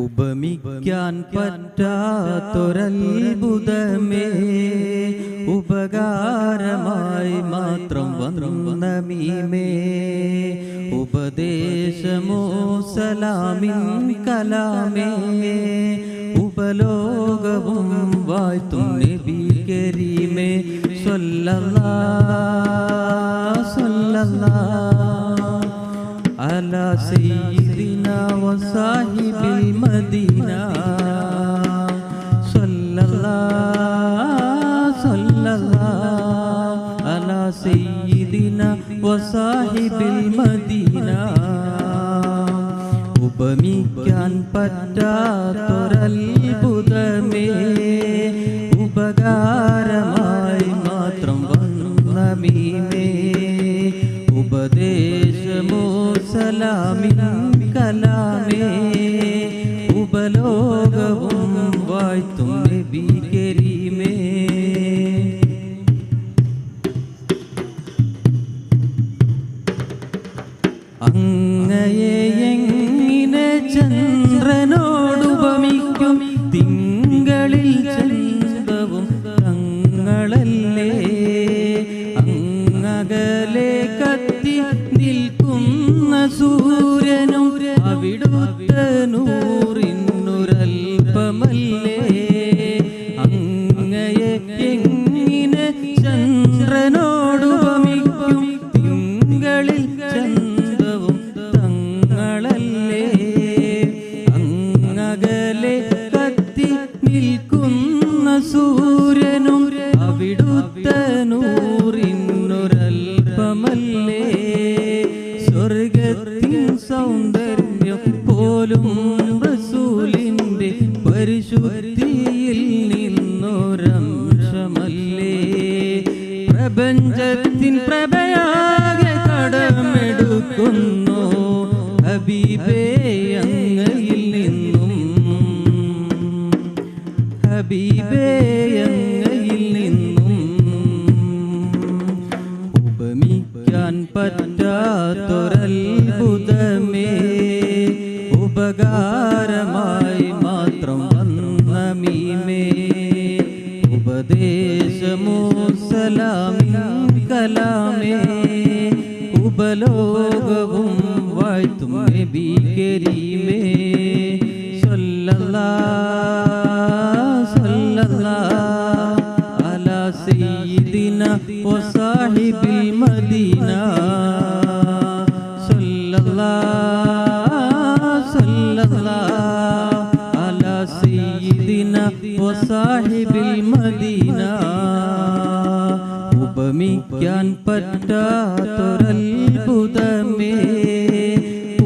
ഉപമിക്കാൻ പറ്റാത്തൊരത്ഭുതമേ, ഉപകാരമായി മാത്രം വന്ന മീമേ, ഉപദേശമോ സലാമിൻ കലാമേ, ഉപലോകവും വാഴ്ത്തും നബി കരീമേ സ്വല്ലല്ലാഹ് സ്വല്ലല്ലാഹ് അലാ സയ്യിദിനാ വസാഹിബിൽ മദീന സ്വല്ലല്ലാഹ് സ്വല്ലല്ലാഹ് അലാ സയ്യിദിനാ വസാഹിബിൽ മദീന. ഉപമിക്കാൻ പറ്റാത്തൊരത്ഭുതമേ, ഉപകാരമായി മാത്രം വന്ന മീമേ, ഉപദേശമോ സലാമിൻ കലാമേ, ഉപലോകവും വാഴ്ത്തും നബി കരീമേ. അങ്ങയെ എങ്ങനെ ചന്ദ്രനോടുപമിക്കും, തിങ്കളിൽ ചന്ദ്രവും തങ്ങളല്ലേ, അങ്ങകലെ കത്തി നിൽക്കുന്ന സൂര്യനും അവിടുത്തെ നൂറിനൊരൽപ്പമല്ലേ, അങ്ങയെ എങ്ങനെ ചന്ദ്രനോടുപമിക്കും, തിങ്കളിൽ ചന്ദ്രവും തങ്ങളല്ലേ, അങ്ങകലെ കത്തി നിൽക്കുന്ന സൂര്യനും അവിടുത്തെ നൂറിനൊരൽപ്പമല്ലേ, സ്വർഗത്തിൻ സൗന്ദര്യം പോലും റസൂലിന്റെ പരിശുദ്ധിയിൽ നിന്നൊരംശമല്ലേ, പ്രപഞ്ചത്തിൻ പ്രഭയാകെ കടമെടുക്കുന്നു ഹബീബേ അങ്ങയിൽ നിന്നും, ഹബീബേ അങ്ങയിൽ നിന്നും. ഉപമിക്കാൻ പറ്റാത്തൊരത്ഭുതമേ, ഉപകാരമായി മാത്രം വന്ന മീമേ, ഉപദേശമോ സലാമിൻ കലാമേ, ഉപലോകവും വാഴ്ത്തും നബി കരീമേ സ്വല്ലല്ലാഹ് സ്വല്ലല്ലാഹ് അലാ സയ്യിദിനാ വസാഹിബിൽ മദീന സ്വല്ലല്ലാഹ് സ്വല്ലല്ലാഹ് അലാ സയ്യിദിനാ വസാഹിബിൽ മദീന. ഉപമിക്കാൻ പറ്റാത്തൊരത്ഭുതമേ,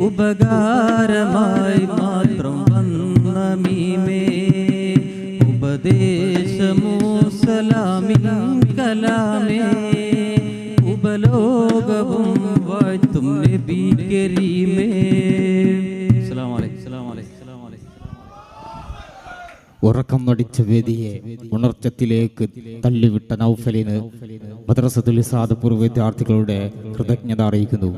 ഉപകാരമായി മാത്രം വന്ന മീമേ, ഉപദേശമോ സലാമിൻ കലാമേ, ഉപലോകവും വാഴ്ത്തും നബി കരീമേ. ഉറക്കം നടിച്ച വേദിയെ ഉണർച്ചത്തിലേക്ക് തള്ളിവിട്ട നൗഫലിന് മദ്രസത്തുൽ ഇസാദ് പൂർവ്വ വിദ്യാർത്ഥികളുടെ കൃതജ്ഞത അറിയിക്കുന്നു.